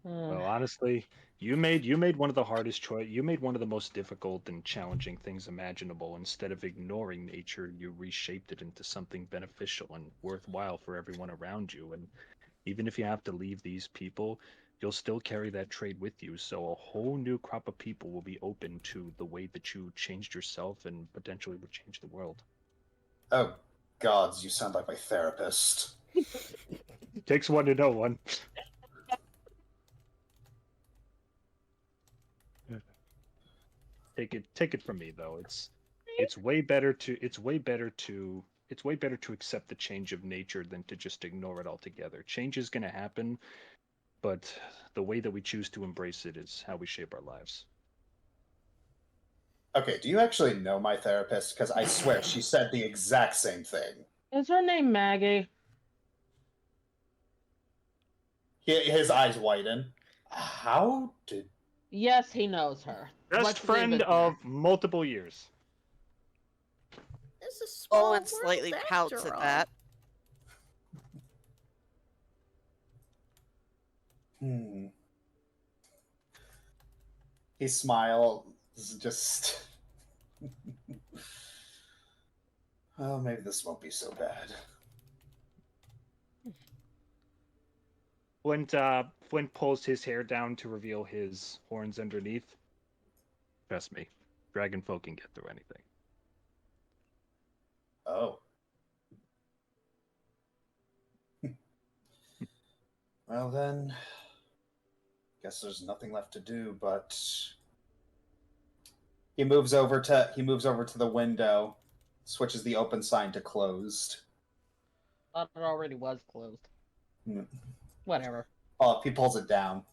Well, honestly, you made one of the hardest choice. You made one of the most difficult and challenging things imaginable. Instead of ignoring nature, you reshaped it into something beneficial and worthwhile for everyone around you. And even if you have to leave these people, you'll still carry that trait with you. So a whole new crop of people will be open to the way that you changed yourself and potentially would change the world. Oh, gods, you sound like my therapist. Takes one to know one. Take it from me though. It's way better to accept the change of nature than to just ignore it altogether. Change is going to happen, but the way that we choose to embrace it is how we shape our lives. Okay, do you actually know my therapist? Because I swear she said the exact same thing. Is her name Maggie? His eyes widen. How did... Yes, he knows her. Best Let's leave friend it of there. multiple years. It's a small Owen world slightly pouts after at all. that. He smiles, just... Oh, maybe this won't be so bad. Flint pulls his hair down to reveal his horns underneath. Trust me, dragon folk can get through anything. Oh. Well then, guess there's nothing left to do, but he moves over to the window, switches the open sign to closed. Thought it already was closed. Hmm. Whatever. Oh, he pulls it down.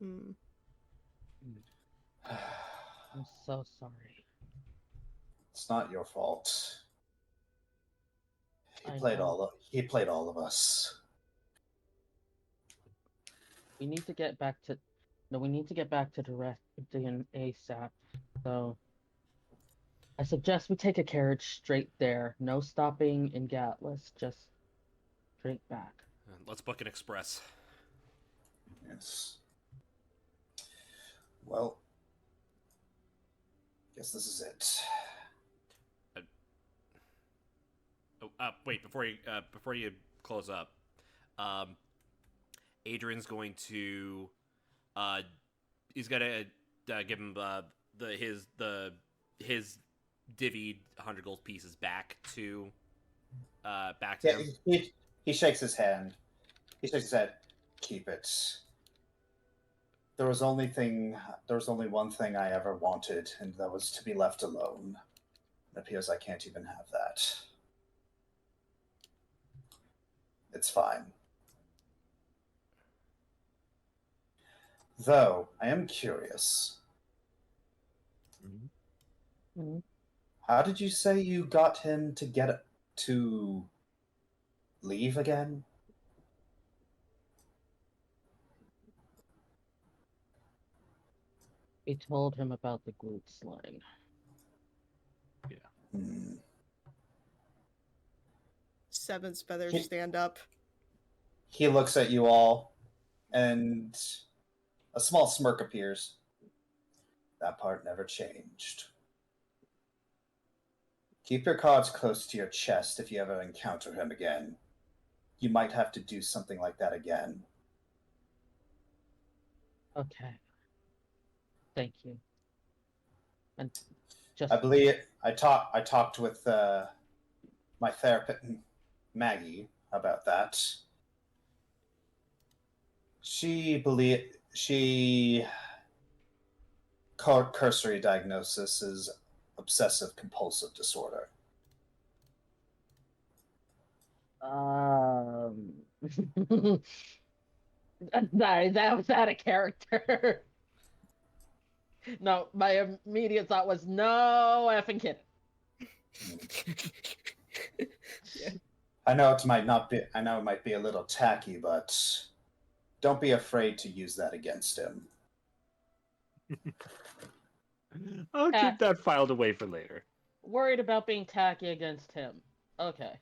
Hmm. I'm so sorry. It's not your fault. I He played all of us. We need to get back to. No, we need to get back to the ASAP. So, I suggest we take a carriage straight there. No stopping in Gatlas. Just straight back. Let's book an express. Yes. Well, guess this is it. Wait, before you close up, Adrian's going to, he's gonna give him his divvied 100 gold pieces back to Yeah, him. he shakes his hand. He shakes his head. Keep it. There was only one thing I ever wanted, and that was to be left alone. It appears I can't even have that. It's fine. Though, I am curious. Mm-hmm. How did you say you got him to leave again? We told him about the Groot slang. Hmm. Seven's feathers stand up. He looks at you all, and a small smirk appears. That part never changed. Keep your cards close to your chest if you ever encounter him again. You might have to do something like that again. Okay. Thank you. And just I believe I talked with my therapist Maggie about that. She cursory diagnosis is obsessive compulsive disorder. Sorry, that was out of character. No, my immediate thought was no effing kidding. Yeah. I know it might be a little tacky, but don't be afraid to use that against him. I'll keep that filed away for later. Worried about being tacky against him. Okay.